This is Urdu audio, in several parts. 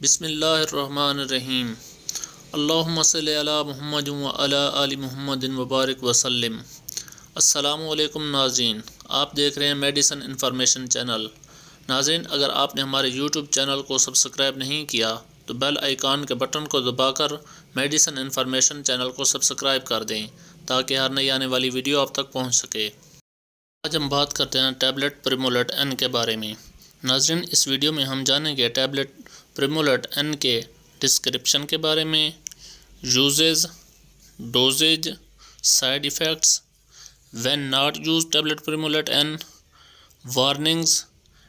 بسم اللہ الرحمن الرحیم۔ اللہم صلی علی محمد و علی آل محمد وبارک وسلم۔ السلام علیکم ناظرین، آپ دیکھ رہے ہیں میڈیسن انفارمیشن چینل۔ ناظرین، اگر آپ نے ہمارے یوٹیوب چینل کو سبسکرائب نہیں کیا تو بیل آئیکن کے بٹن کو دبا کر میڈیسن انفارمیشن چینل کو سبسکرائب کر دیں تاکہ ہر نئی آنے والی ویڈیو آپ تک پہنچ سکے۔ آج ہم بات کرتے ہیں ٹیبلٹ پریمولٹ این کے بارے میں۔ ناظرین، اس ویڈیو میں ہم جانیں گے ٹیبلٹ پریمولٹ این کے ڈسکرپشن کے بارے میں، uses, dosage, side effects, when not use tablet Primolut N, warnings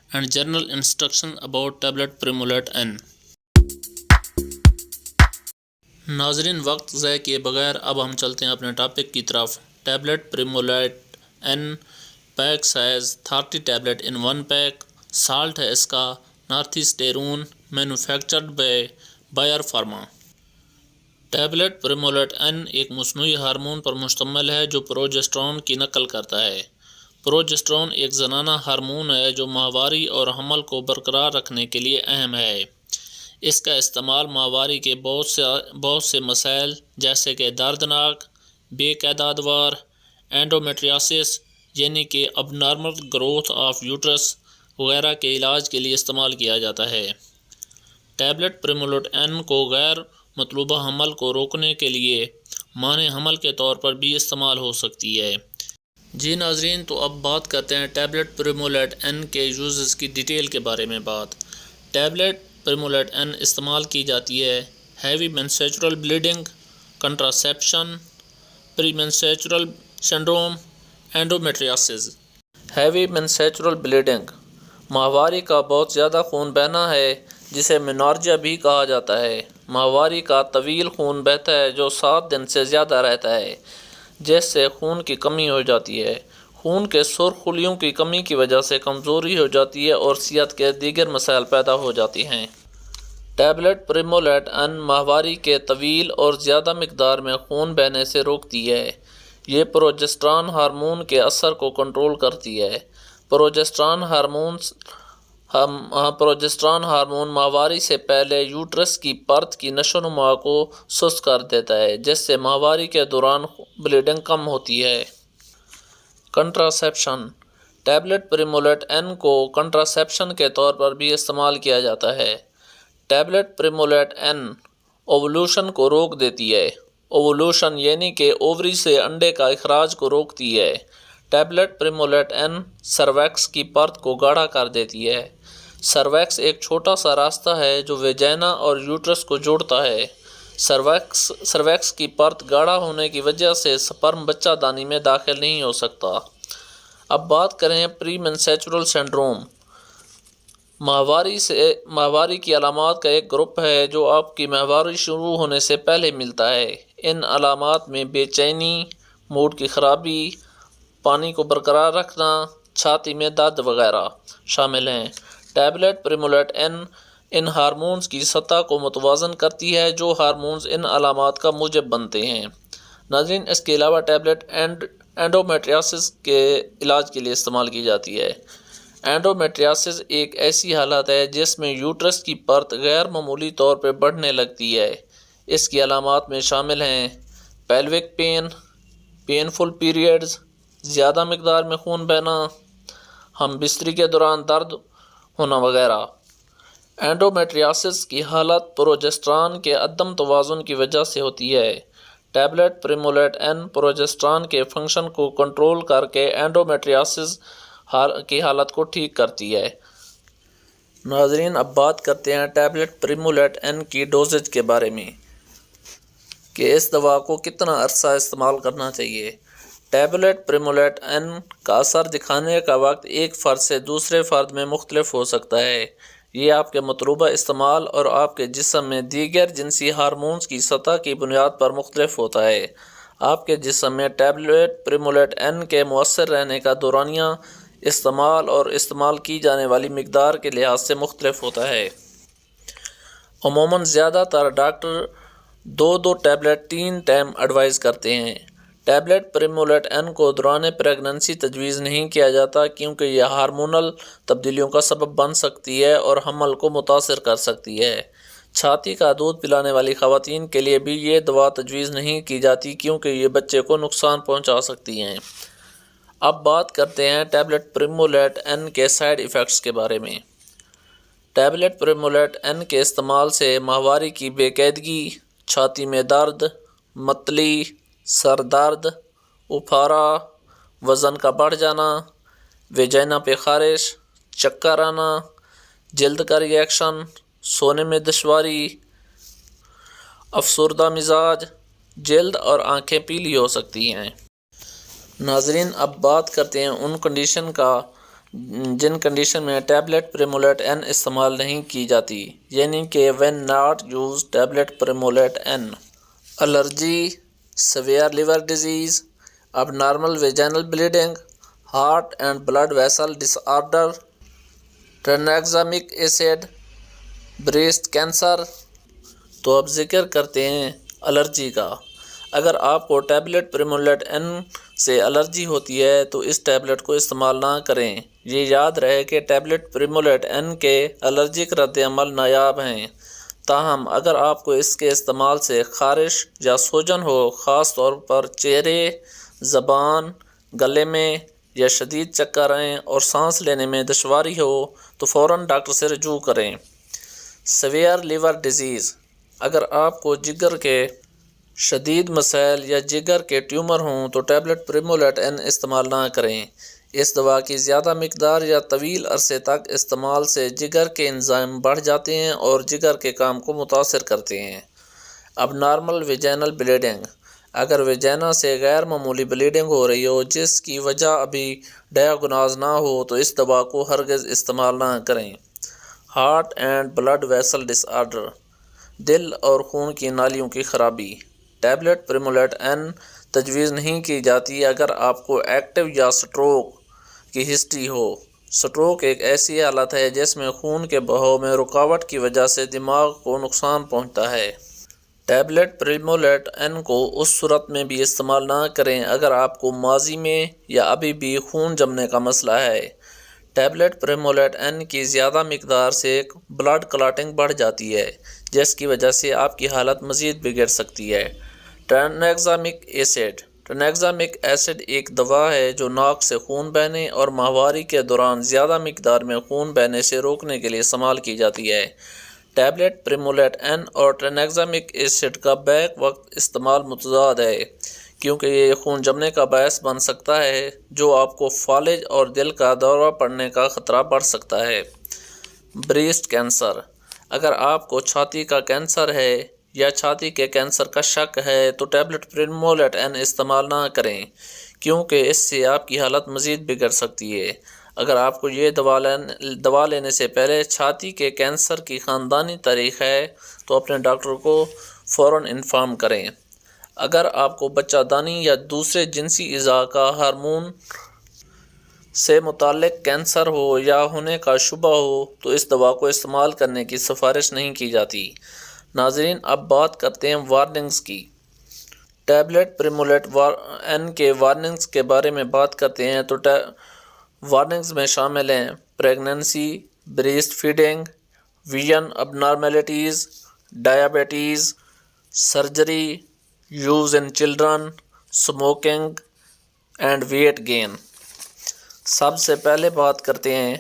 and general instruction about tablet Primolut N. ناظرین، وقت ضائع کیے بغیر اب ہم چلتے ہیں اپنے ٹاپک کی طرف۔ Tablet Primolut N, pack size 30 tablet in 1 pack, salt ہے اس کا norethisterone, manufactured by Bayer pharma. Tablet Primolut N ایک مصنوعی ہارمون پر مشتمل ہے جو پروجسٹرون کی نقل کرتا ہے۔ پروجسٹرون ایک زنانہ ہارمون ہے جو ماہواری اور حمل کو برقرار رکھنے کے لیے اہم ہے۔ اس کا استعمال ماہواری کے بہت سے مسائل جیسے کہ دردناک، بے قیدادوار، اینڈومیٹریاسس یعنی کہ اب نارمل گروتھ آف یوٹرس وغیرہ کے علاج کے لیے استعمال کیا جاتا ہے۔ ٹیبلٹ پریمولٹ این کو غیر مطلوبہ حمل کو روکنے کے لیے مانع حمل کے طور پر بھی استعمال ہو سکتی ہے۔ جی ناظرین، تو اب بات کرتے ہیں ٹیبلٹ پریمولٹ این کے یوزز کی ڈیٹیل کے بارے میں بات۔ ٹیبلٹ پریمولٹ این استعمال کی جاتی ہے ہیوی مینسچرل بلیڈنگ، کنٹراسیپشن، پری مینسچرل سنڈروم، اینڈومیٹریاسس۔ ہیوی مینسچرل بلیڈنگ ماہواری کا بہت زیادہ خون بہنا ہے جسے مینارجیا بھی کہا جاتا ہے۔ ماہواری کا طویل خون بہتا ہے جو 7 دن سے زیادہ رہتا ہے، جس سے خون کی کمی ہو جاتی ہے۔ خون کے سرخ خلیوں کی کمی کی وجہ سے کمزوری ہو جاتی ہے اور صحت کے دیگر مسائل پیدا ہو جاتی ہیں۔ ٹیبلٹ پریمولٹ این ماہواری کے طویل اور زیادہ مقدار میں خون بہنے سے روکتی ہے۔ یہ پروجسٹران ہارمون کے اثر کو کنٹرول کرتی ہے۔ پروجسٹران ہارمون ماہواری سے پہلے یوٹرس کی پرت کی نشو و نما کو سست کر دیتا ہے، جس سے ماہواری کے دوران بلیڈنگ کم ہوتی ہے۔ کنٹراسیپشن ٹیبلٹ پریمولٹ این کو کنٹراسیپشن کے طور پر بھی استعمال کیا جاتا ہے۔ ٹیبلٹ پریمولٹ این اوولوشن کو روک دیتی ہے۔ اوولوشن یعنی کہ اووری سے انڈے کا اخراج کو روکتی ہے۔ ٹیبلٹ پریمولٹ این سرویکس کی پرت کو گاڑھا کر دیتی ہے۔ سرویکس ایک چھوٹا سا راستہ ہے جو ویجائنا اور یوٹرس کو جوڑتا ہے۔ سرویکس کی پرت گاڑھا ہونے کی وجہ سے سپرم بچہ دانی میں داخل نہیں ہو سکتا۔ اب بات کریں پری مینسچرل سنڈروم۔ ماہواری کی علامات کا ایک گروپ ہے جو آپ کی ماہواری شروع ہونے سے پہلے ملتا ہے۔ ان علامات میں بے چینی، موڈ کی خرابی، پانی کو برقرار رکھنا، چھاتی میں درد وغیرہ شامل ہیں۔ ٹیبلٹ پریمولٹ این ان ہارمونز کی سطح کو متوازن کرتی ہے جو ہارمونز ان علامات کا موجب بنتے ہیں۔ ناظرین، اس کے علاوہ ٹیبلٹ اینڈومیٹریاسس کے علاج کے لیے استعمال کی جاتی ہے۔ اینڈومیٹریاسس ایک ایسی حالت ہے جس میں یوٹرس کی پرت غیر معمولی طور پہ بڑھنے لگتی ہے۔ اس کی علامات میں شامل ہیں پیلوک پین، پینفل پیریڈز، زیادہ مقدار میں خون بہنا، ہم بستری کے دوران درد ہونا وغیرہ۔ اینڈومیٹریاسس کی حالت پروجسٹران کے عدم توازن کی وجہ سے ہوتی ہے۔ ٹیبلٹ پریمولٹ این پروجسٹران کے فنکشن کو کنٹرول کر کے اینڈومیٹریاسس کی حالت کو ٹھیک کرتی ہے۔ ناظرین، اب بات کرتے ہیں ٹیبلٹ پریمولٹ این کی ڈوزیج کے بارے میں کہ اس دوا کو کتنا عرصہ استعمال کرنا چاہیے۔ ٹیبلٹ پریمولٹ این کا اثر دکھانے کا وقت ایک فرد سے دوسرے فرد میں مختلف ہو سکتا ہے۔ یہ آپ کے مطلوبہ استعمال اور آپ کے جسم میں دیگر جنسی ہارمونز کی سطح کی بنیاد پر مختلف ہوتا ہے۔ آپ کے جسم میں ٹیبلٹ پریمولٹ این کے مؤثر رہنے کا دورانیہ استعمال اور استعمال کی جانے والی مقدار کے لحاظ سے مختلف ہوتا ہے۔ عموماً زیادہ تر ڈاکٹر 2 ٹیبلٹ 3 ٹائم ایڈوائز کرتے ہیں۔ ٹیبلٹ پریمولٹ این کو دوران پریگننسی تجویز نہیں کیا جاتا کیونکہ یہ ہارمونل تبدیلیوں کا سبب بن سکتی ہے اور حمل کو متاثر کر سکتی ہے۔ چھاتی کا دودھ پلانے والی خواتین کے لیے بھی یہ دوا تجویز نہیں کی جاتی کیونکہ یہ بچے کو نقصان پہنچا سکتی ہیں۔ اب بات کرتے ہیں ٹیبلٹ پریمولیٹ N کے سائیڈ ایفیکٹس کے بارے میں۔ ٹیبلٹ پریمولیٹ N کے استعمال سے ماہواری کی بے قاعدگی، چھاتی میں درد، متلی، سر درد، اپھارا، وزن کا بڑھ جانا، ویجائنا پہ خارش، چکر آنا، جلد کا ری ایکشن، سونے میں دشواری، افسردہ مزاج، جلد اور آنکھیں پیلی ہو سکتی ہیں۔ ناظرین اب بات کرتے ہیں ان کنڈیشن کا جن کنڈیشن میں ٹیبلٹ پریمولیٹ N استعمال نہیں کی جاتی، یعنی کہ when not use tablet Primolut N۔ Allergy, severe liver disease, abnormal vaginal bleeding, heart and blood vessel disorder, tranexamic acid, breast cancer. تو اب ذکر کرتے ہیں الرجی کا۔ اگر آپ کو ٹیبلٹ پریمولیٹ N سے الرجی ہوتی ہے تو اس ٹیبلٹ کو استعمال نہ کریں۔ یہ یاد رہے کہ ٹیبلٹ پریمولیٹ N کے الرجک رد عمل نایاب ہیں، تاہم اگر آپ کو اس کے استعمال سے خارش یا سوجن ہو، خاص طور پر چہرے، زبان، گلے میں یا شدید چکر آئیں اور سانس لینے میں دشواری ہو تو فوراً ڈاکٹر سے رجوع کریں۔ سیویئر لیور ڈیزیز، اگر آپ کو جگر کے شدید مسائل یا جگر کے ٹیومر ہوں تو ٹیبلٹ پریمولیٹ N استعمال نہ کریں۔ اس دوا کی زیادہ مقدار یا طویل عرصے تک استعمال سے جگر کے انزائم بڑھ جاتے ہیں اور جگر کے کام کو متاثر کرتے ہیں۔ اب نارمل ویجینل بلیڈنگ، اگر ویجینا سے غیر معمولی بلیڈنگ ہو رہی ہو جس کی وجہ ابھی ڈائیگنوز نہ ہو تو اس دوا کو ہرگز استعمال نہ کریں۔ Heart and blood vessel disorder, دل اور خون کی نالیوں کی خرابی، ٹیبلٹ پریمولیٹ N تجویز نہیں کی جاتی اگر آپ کو ایکٹیو یا سٹروک کی ہسٹری ہو۔ سٹروک ایک ایسی حالت ہے جس میں خون کے بہاؤ میں رکاوٹ کی وجہ سے دماغ کو نقصان پہنچتا ہے۔ ٹیبلٹ پریمولیٹ N کو اس صورت میں بھی استعمال نہ کریں اگر آپ کو ماضی میں یا ابھی بھی خون جمنے کا مسئلہ ہے۔ ٹیبلٹ پریمولیٹ N کی زیادہ مقدار سے بلڈ کلاٹنگ بڑھ جاتی ہے جس کی وجہ سے آپ کی حالت مزید بگڑ سکتی ہے۔ ٹرانیگزامک ایسڈ، ٹرانیگزامک ایسڈ ایک دوا ہے جو ناک سے خون بہنے اور ماہواری کے دوران زیادہ مقدار میں خون بہنے سے روکنے کے لیے استعمال کی جاتی ہے۔ ٹیبلٹ پریمولیٹ N اور ٹرانیگزامک ایسڈ کا بیک وقت استعمال متضاد ہے کیونکہ یہ خون جمنے کا باعث بن سکتا ہے جو آپ کو فالج اور دل کا دورہ پڑنے کا خطرہ بڑھ سکتا ہے۔ بریسٹ کینسر، اگر آپ کو چھاتی کا کینسر ہے یا چھاتی کے کینسر کا شک ہے تو ٹیبلٹ پریمولیٹ N استعمال نہ کریں کیونکہ اس سے آپ کی حالت مزید بگڑ سکتی ہے۔ اگر آپ کو یہ دوا لینے سے پہلے چھاتی کے کینسر کی خاندانی تاریخ ہے تو اپنے ڈاکٹر کو فوراً انفارم کریں۔ اگر آپ کو بچہ دانی یا دوسرے جنسی اعضاء کا ہارمون سے متعلق کینسر ہو یا ہونے کا شبہ ہو تو اس دوا کو استعمال کرنے کی سفارش نہیں کی جاتی۔ ناظرین اب بات کرتے ہیں وارننگز کی۔ ٹیبلٹ پریمولیٹ N کے وارننگز کے بارے میں بات کرتے ہیں تو وارننگز میں شامل ہیں pregnancy, breast feeding, vision abnormalities, diabetes, surgery, use in children, smoking and weight gain. سب سے پہلے بات کرتے ہیں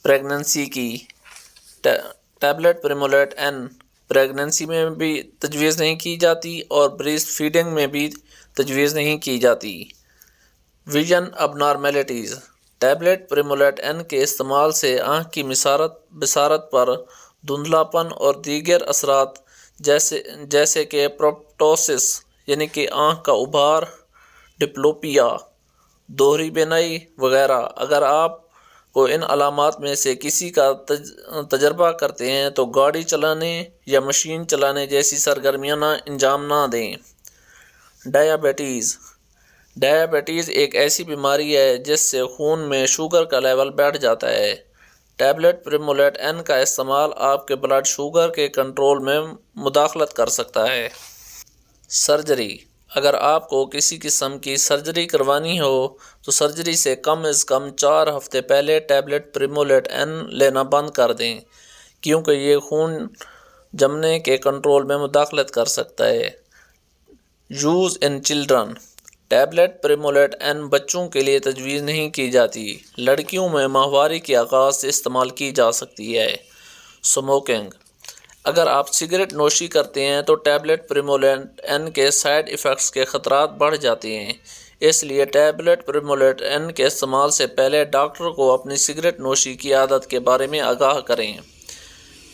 پریگننسی کی۔ ٹیبلٹ پریمولیٹ N پریگننسی میں بھی تجویز نہیں کی جاتی اور بریسٹ فیڈنگ میں بھی تجویز نہیں کی جاتی۔ ویژن اب نارمیلٹیز، ٹیبلٹ پریمولیٹ N کے استعمال سے آنکھ کی بصارت پر دھندلاپن اور دیگر اثرات جیسے کہ پروپٹوسس یعنی کہ آنکھ کا ابھار، ڈپلوپیا، دوہری بینائی وغیرہ، اگر آپ کو ان علامات میں سے کسی کا تجربہ کرتے ہیں تو گاڑی چلانے یا مشین چلانے جیسی سرگرمیاں انجام نہ دیں۔ ڈائبٹیز ایک ایسی بیماری ہے جس سے خون میں شوگر کا لیول بڑھ جاتا ہے۔ ٹیبلٹ پریمولیٹ N کا استعمال آپ کے بلڈ شوگر کے کنٹرول میں مداخلت کر سکتا ہے۔ سرجری، اگر آپ کو کسی قسم کی سرجری کروانی ہو تو سرجری سے کم از کم 4 ہفتے پہلے ٹیبلٹ پریمولیٹ N لینا بند کر دیں کیونکہ یہ خون جمنے کے کنٹرول میں مداخلت کر سکتا ہے۔ Use in children, tablet Primolut N بچوں کے لیے تجویز نہیں کی جاتی، لڑکیوں میں ماہواری کے آغاز سے استعمال کی جا سکتی ہے۔ اسموکنگ، اگر آپ سگریٹ نوشی کرتے ہیں تو ٹیبلٹ پریمولوٹ این کے سائیڈ ایفیکٹس کے خطرات بڑھ جاتے ہیں، اس لیے ٹیبلٹ پریمولوٹ این کے استعمال سے پہلے ڈاکٹر کو اپنی سگریٹ نوشی کی عادت کے بارے میں آگاہ کریں۔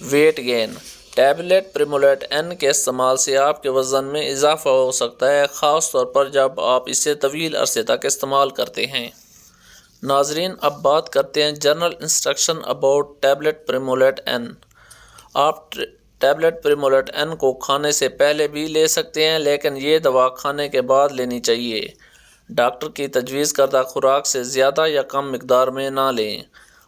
Weight gain, tablet Primolut N کے استعمال سے آپ کے وزن میں اضافہ ہو سکتا ہے، خاص طور پر جب آپ اسے طویل عرصے تک استعمال کرتے ہیں۔ ناظرین، اب بات کرتے ہیں general instruction about tablet Primolut N. آپ ٹیبلٹ پریمولوٹ این کو کھانے سے پہلے بھی لے سکتے ہیں، لیکن یہ دوا کھانے کے بعد لینی چاہیے۔ ڈاکٹر کی تجویز کردہ خوراک سے زیادہ یا کم مقدار میں نہ لیں۔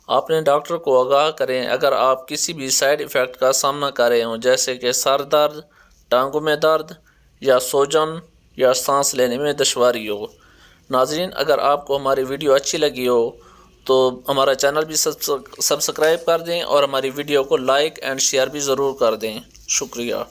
اپنے ڈاکٹر کو آگاہ کریں اگر آپ کسی بھی سائیڈ ایفیکٹ کا سامنا کر رہے ہوں، جیسے کہ سر درد، ٹانگوں میں درد یا سوجن یا سانس لینے میں دشواری ہو۔ ناظرین، اگر آپ کو ہماری ویڈیو اچھی لگی ہو تو ہمارا چینل بھی سبسکرائب کر دیں اور ہماری ویڈیو کو لائک اینڈ شیئر بھی ضرور کر دیں۔ شکریہ۔